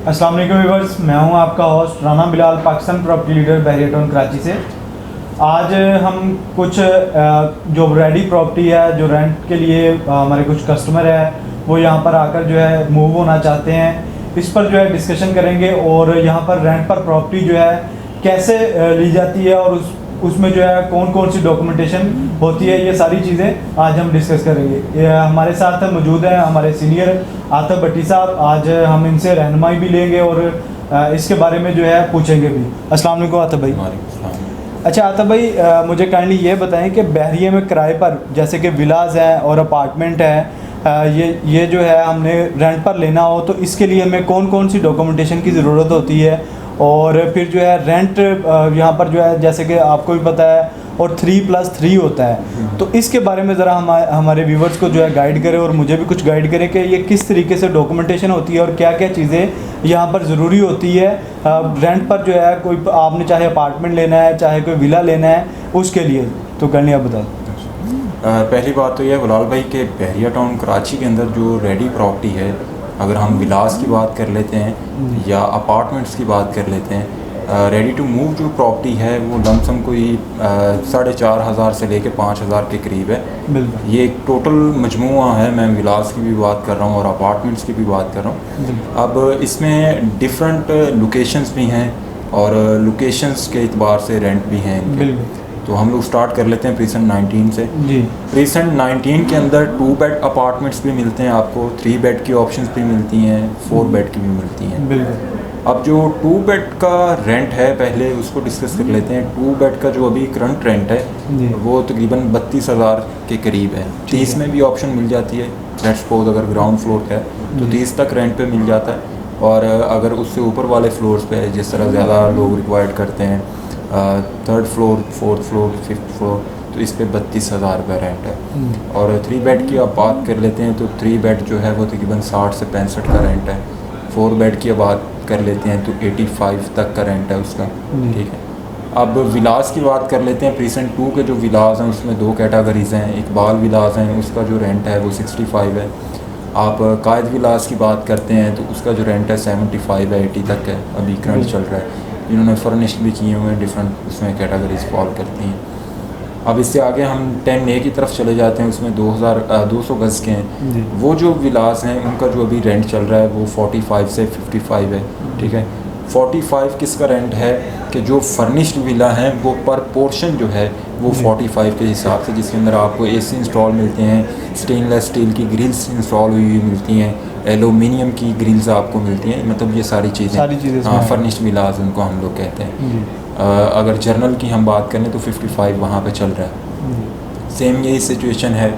अस्सलाम वालेकुम व्यूअर्स, मैं हूं आपका host Rana Bilal, Pakistan property leader Bahria Town Karachi से। आज हम कुछ जो रेडी प्रॉपर्टी है, जो रेंट के लिए हमारे कुछ कस्टमर है वो यहां पर आकर जो है मूव होना चाहते हैं, इस पर जो है डिस्कशन करेंगे और यहां पर रेंट पर प्रॉपर्टी जो है कैसे ली जाती है और उसमें जो है कौन कौन सी डॉक्यूमेंटेशन होती है, ये सारी चीज़ें आज हम डिस्कस करेंगे। ये हमारे साथ मौजूद हैं हमारे सीनियर आतिफ भट्टी साहब। आज हम इनसे रहनुमाई भी लेंगे और इसके बारे में जो है पूछेंगे भी। अस्सलाम वालेकुम आतिफ भाई। अच्छा आतिफ भाई, मुझे काइंडली ये बताएं कि बहरिया में किराए पर जैसे कि विलाज है और अपार्टमेंट है, ये जो है हमने रेंट पर लेना हो तो इसके लिए हमें कौन कौन सी डॉक्यूमेंटेशन की ज़रूरत होती है, और फिर जो है रेंट यहाँ पर जो है जैसे कि आपको भी पता है और 3+3 होता है, तो इसके बारे में ज़रा हमारे व्यूवर्स को जो है गाइड करें और मुझे भी कुछ गाइड करें कि ये किस तरीके से डॉक्यूमेंटेशन होती है और क्या क्या चीज़ें यहाँ पर ज़रूरी होती है रेंट पर जो है। कोई आपने चाहे अपार्टमेंट लेना है चाहे कोई विला लेना है उसके लिए, तो करनी आप बता दें। पहली बात तो यह बिलाल भाई के बहरिया टाउन कराची के अंदर जो रेडी प्रॉपर्टी है, अगर हम विलास की बात कर लेते हैं या अपार्टमेंट्स की बात कर लेते हैं, रेडी टू मूव जो प्रॉपर्टी है वो लमसम कोई 4,500 से लेके 5,000 के करीब है। ये एक टोटल मजमूआ है। मैं विलास की भी बात कर रहा हूँ और अपार्टमेंट्स की भी बात कर रहा हूँ। अब इसमें डिफरेंट लोकेशंस भी हैं और लोकेशंस के एतबार से रेंट भी हैं इनके। तो हम लोग स्टार्ट कर लेते हैं प्रीसेंट 19 से। प्रीसेंट 19 के अंदर 2 बेड अपार्टमेंट्स भी मिलते हैं आपको, 3 बेड की ऑप्शंस भी मिलती हैं, 4 बेड की भी मिलती हैं। अब जो 2 बेड का रेंट है पहले उसको डिस्कस कर लेते हैं। 2 बेड का जो अभी करंट रेंट है वो तकरीबन 32,000 के करीब है। 30 में भी ऑप्शन मिल जाती है। लेट्स सपोज अगर ग्राउंड फ्लोर का है तो 30 तक रेंट पे मिल जाता है, और अगर उससे ऊपर वाले फ्लोर्स पे जिस तरह ज़्यादा लोग रिक्वायर्ड करते हैं, 3rd floor, 4th floor, 5th floor, तो इस पे 32,000 रुपये रेंट है। और 3 बेड की आप बात कर लेते हैं तो 3 बेड जो है वो तकरीबन 60 से 65 का रेंट है। 4 बेड की बात कर लेते हैं तो 85 तक का रेंट है उसका। ठीक है। अब विलास की बात कर लेते हैं। प्रीसेंट 2 के जो विलास हैं उसमें 2 कैटेगरीज हैं। इकबाल विलास हैं, उसका जो रेंट है वो 65 है। आप कायद विलास की बात करते हैं तो उसका जो रेंट है 75 है, 80 तक है अभी करंट चल रहा है। इन्होंने फर्निश्ड भी किए हुए हैं, डिफरेंट उसमें कैटेगरीज फॉल करती हैं। अब इससे आगे हम 10A की तरफ चले जाते हैं, उसमें 200 गज़ के हैं। वो जो विलास हैं उनका जो अभी रेंट चल रहा है वो 45 से 55 है। ठीक है। 45 किसका रेंट है कि जो फर्निश्ड विला हैं वो पर पोर्शन जो है वो 45 के हिसाब से, जिसके अंदर आपको AC इंस्टॉल मिलते हैं, स्टेनलेस स्टील की ग्रिल्स इंस्टॉल हुई हुई मिलती हैं, एलुमिनियम की ग्रिल्स आपको मिलती हैं। मतलब ये सारी चीज़ें हाँ, फर्निश्ड विलास उनको हम लोग कहते हैं। अगर जर्नल की हम बात करें तो 55 वहाँ पे चल रहा है। सेम यही सिचुएशन है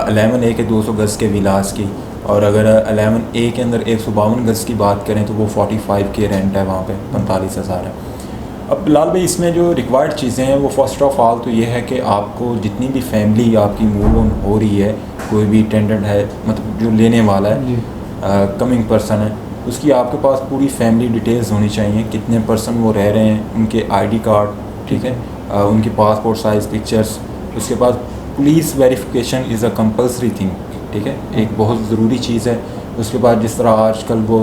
11A के 200 गज़ के विलास की, और अगर 11A के अंदर 152 गज़ की बात करें तो वो 45 के रेंट है, वहाँ पे 45,000 है। अब बिलाल भाई इसमें जो रिक्वायर्ड चीज़ें हैं वो फर्स्ट ऑफ ऑल तो ये है कि आपको जितनी भी फैमिली आपकी मूव ऑन हो रही है, कोई भी टेंडेंट है, मतलब जो लेने वाला है, कमिंग पर्सन है, उसकी आपके पास पूरी फैमिली डिटेल्स होनी चाहिए। कितने पर्सन वो रह रहे हैं, उनके ID कार्ड, ठीक है, उनकी पासपोर्ट साइज़ पिक्चर्स। उसके बाद police verification is a compulsory thing. ठीक है, एक बहुत ज़रूरी चीज़ है। उसके बाद जिस तरह आजकल वो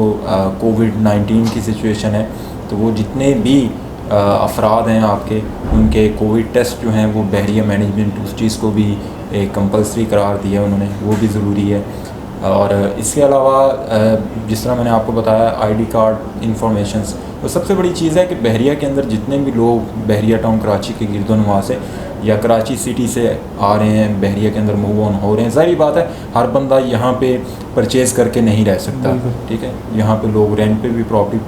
कोविड-19 की सिचुएशन है, तो वो जितने भी अफराद हैं आपके, उनके कोविड टेस्ट जो हैं वो बहरिया मैनेजमेंट उस चीज़ को भी एक कंपल्सरी करार दिया उन्होंने, वो भी ज़रूरी है। और इसके अलावा जिस तरह मैंने आपको बताया ID कार्ड इंफॉर्मेशंस, तो सबसे बड़ी चीज़ है कि बहरिया के अंदर जितने भी लोग बहरिया टाउन कराची के गिरदोनवा से या कराची सिटी से आ रहे हैं, बहरिया के अंदर मूव ऑन हो रहे हैं, ज़ाहिर बात है हर बंदा यहाँ पे परचेज़ करके नहीं रह सकता। ठीक है, यहाँ पे लोग रेंट पे भी प्रॉपर्टी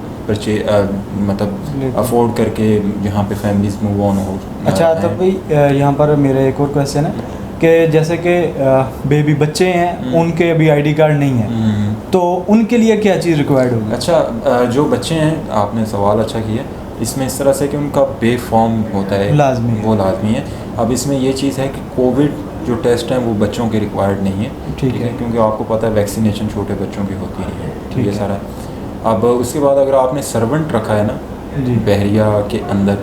मतलब अफोर्ड करके यहाँ पे फैमिलीज मूव ऑन हो। अच्छा तब भाई यहाँ पर मेरा एक और क्वेश्चन है कि जैसे कि बेबी बच्चे हैं उनके अभी ID कार्ड नहीं है, तो उनके लिए क्या चीज़ रिक्वायर्ड होगी? अच्छा, जो बच्चे हैं, आपने सवाल अच्छा किया। इसमें इस तरह से कि उनका पे फॉर्म होता है, वो लाजमी है। अब इसमें ये चीज़ है कि कोविड जो टेस्ट हैं वो बच्चों के रिक्वायर्ड नहीं है। ठीक है, क्योंकि आपको पता है वैक्सीनेशन छोटे बच्चों की होती नहीं है। ठीक है सारा। अब उसके बाद अगर आपने सर्वेंट रखा है ना बहरिया के अंदर,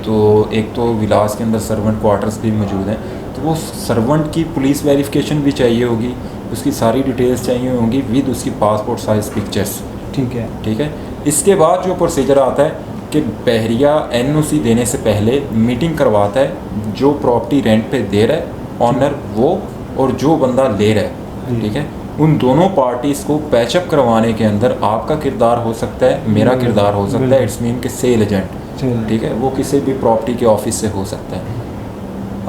तो एक तो विलास के अंदर सर्वेंट क्वार्टर्स भी मौजूद हैं, तो वो सर्वेंट की पुलिस वेरिफिकेशन भी चाहिए होगी, उसकी सारी डिटेल्स चाहिए होंगी विद उसकी पासपोर्ट साइज़ पिक्चर्स। ठीक है। ठीक है। इसके बाद जो प्रोसीजर आता है कि बहरिया एनओसी देने से पहले मीटिंग करवाता है, जो प्रॉपर्टी रेंट पे दे रहा है ऑनर वो, और जो बंदा ले रहा है, ठीक है, उन दोनों पार्टीज़ को पैचअप करवाने के अंदर आपका किरदार हो सकता है, मेरा किरदार हो सकता है, इट्स मीन के सेल एजेंट, ठीक है, वो किसी भी प्रॉपर्टी के ऑफिस से हो सकता है।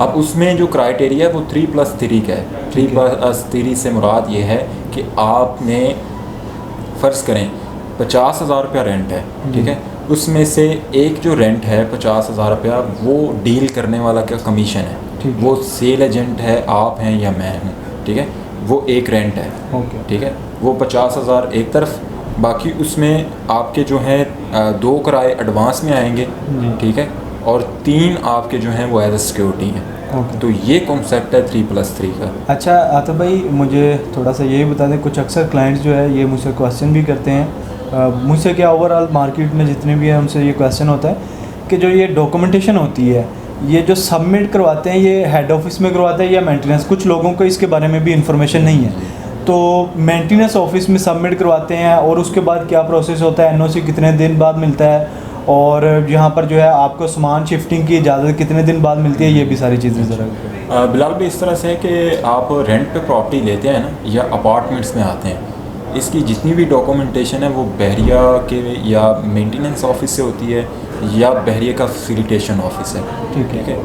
अब उसमें जो क्राइटेरिया है वो 3+3 का है। 3+3 से मुराद ये है कि आपने फ़र्ज़ करें 50,000 रुपया रेंट है, ठीक है, उसमें से एक जो रेंट है 50,000 रुपया वो डील करने वाला का कमीशन है, वो सेल एजेंट है, आप हैं या मैं हूँ, ठीक है, वो एक रेंट है, ठीक है, वो 50,000 एक तरफ, बाकी उसमें आपके जो हैं 2 किराए एडवांस में आएंगे, ठीक है, और 3 आपके जो हैं वो एज ए सिक्योरिटी हैं। तो ये कॉन्सेप्ट है 3+3 का। अच्छा आतिफ भाई, मुझे थोड़ा सा ये बता दें, कुछ अक्सर क्लाइंट्स जो है ये मुझसे क्वेश्चन भी करते हैं, मुझसे क्या ओवरऑल मार्केट में जितने भी हैं उनसे ये क्वेश्चन होता है कि जो ये डॉक्यूमेंटेशन होती है, ये जो सबमिट करवाते हैं ये हेड ऑफिस में करवाते हैं या मेंटेनेंस? कुछ लोगों को इसके बारे में भी इंफॉर्मेशन नहीं है, तो मेंटेनेंस ऑफिस में सबमिट करवाते हैं और उसके बाद क्या प्रोसेस होता है, एनओसी कितने दिन बाद मिलता है, और यहाँ पर जो है आपको सामान शिफ्टिंग की इजाज़त कितने दिन बाद मिलती है, ये भी सारी चीज़ें ज़रा। बिलाल भी इस तरह से है कि आप रेंट पे प्रॉपर्टी लेते हैं ना या अपार्टमेंट्स में आते हैं, इसकी जितनी भी डॉक्यूमेंटेशन है वो बहरिया के या मेंटेनेंस ऑफिस से होती है या बहरिया का फैसिलिटेशन ऑफिस है, ठीक है,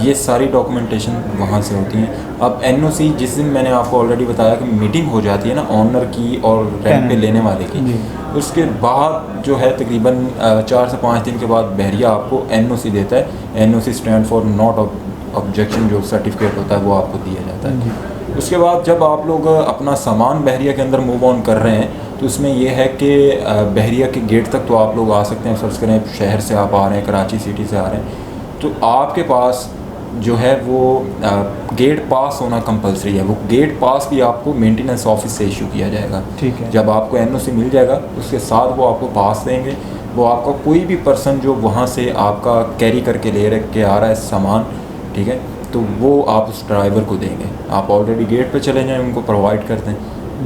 ये सारी डॉक्यूमेंटेशन वहाँ से होती हैं। अब एनओसी जिस दिन मैंने आपको ऑलरेडी बताया कि मीटिंग हो जाती है ना ऑनर की और रेंट पे लेने वाले की, उसके बाद जो है तकरीबन 4 से 5 दिन के बाद बहरिया आपको एनओसी देता है। NOC stand for not objection, जो सर्टिफिकेट होता है वो आपको दिया जाता है। उसके बाद जब आप लोग अपना सामान बहरिया के अंदर मूव ऑन कर रहे हैं तो उसमें यह है कि बहरिया के गेट तक तो आप लोग आ सकते हैं। फर्ज करें शहर से आप आ रहे हैं, कराची सिटी से आ रहे हैं, तो आपके पास जो है वो गेट पास होना कंपलसरी है। वो गेट पास भी आपको मेंटेनेंस ऑफिस से इशू किया जाएगा, ठीक है। जब आपको एनओसी मिल जाएगा उसके साथ वो आपको पास देंगे। वो आपका कोई भी पर्सन जो वहाँ से आपका कैरी करके ले के आ रहा है सामान, ठीक है, तो वो आप उस ड्राइवर को देंगे। आप ऑलरेडी गेट पे चले जाएं, उनको प्रोवाइड कर दें,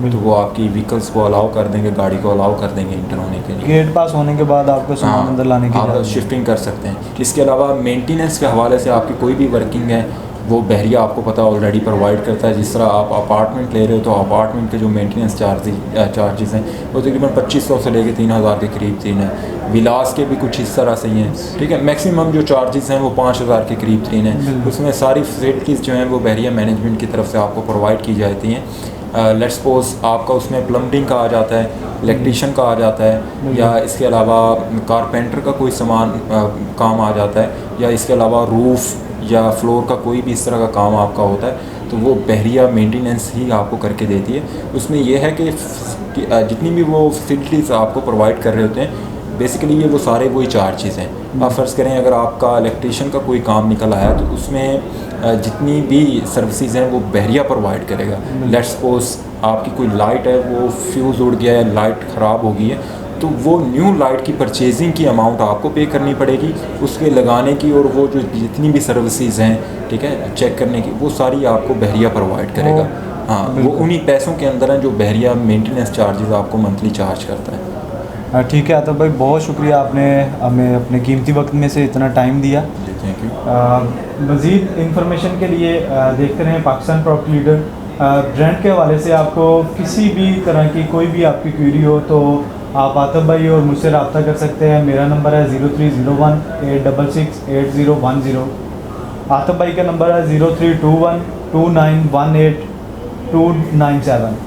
तो वो आपकी व्हीकल्स को अलाउ कर देंगे, गाड़ी को अलाउ कर देंगे इंटर होने के लिए। गेट पास होने के बाद आपको सामान अंदर लाने की आप शिफ्टिंग कर सकते हैं। इसके अलावा मेंटेनेंस के हवाले से आपकी कोई भी वर्किंग है वो बहरिया आपको पता ऑलरेडी प्रोवाइड करता है। जिस तरह आप अपार्टमेंट ले रहे हो तो अपार्टमेंट के जो मेंटेनेंस चार्जेस हैं वो तकरीबन 2500 से लेकर 3000 के करीब हैं। विलास के भी कुछ इस तरह से ही हैं, ठीक है। मैक्सिमम जो चार्जेस हैं वो 5000 के करीब हैं। उसमें सारी फैसिलिटीज़ जो हैं वो बहरिया मैनेजमेंट की तरफ से आपको प्रोवाइड की जाती हैं। लेट्स सपोज आपका उसमें प्लम्बिंग का आ जाता है, इलेक्ट्रीशियन का आ जाता है, या इसके अलावा कारपेंटर का कोई सामान काम आ जाता है, या इसके अलावा रूफ़ या फ्लोर का कोई भी इस तरह का काम आपका होता है, तो वो बहरिया मेंटेनेंस ही आपको करके देती है। उसमें यह है कि जितनी भी वो फैसिलिटीज़ आपको प्रोवाइड कर रहे होते हैं बेसिकली ये वो सारे वही चार्जेस हैं। आप फ़र्ज़ करें अगर आपका इलेक्ट्रीशियन का कोई काम निकल आया तो उसमें जितनी भी सर्विसेज हैं वो बहरिया प्रोवाइड करेगा। लेट्स सपोज आपकी कोई लाइट है वो फ्यूज़ उड़ गया है, लाइट ख़राब हो गई है, तो वो न्यू लाइट की परचेजिंग की अमाउंट आपको पे करनी पड़ेगी, उसके लगाने की और वो जो जितनी भी सर्विसेज हैं, ठीक है, चेक करने की, वो सारी आपको बहरिया प्रोवाइड करेगा। हाँ, वो उन्हीं पैसों के अंदर हैं जो बहरिया मेंटेनेंस चार्जेस आपको मंथली चार्ज करता है। ठीक है आतिफ भाई, बहुत शुक्रिया, आपने हमें अपने कीमती वक्त में से इतना टाइम दिया। Thank you. मज़ीद इंफॉर्मेशन के लिए देखते रहें पाकिस्तान प्रॉपर्टी लीडर। रेंट के हवाले से आपको किसी भी तरह की कोई भी आपकी क्वेरी हो तो आप आतिफ भाई और मुझसे रब्ता कर सकते हैं। मेरा नंबर है 0301 866 8010। आतिफ भाई का नंबर है 0321 2918 297।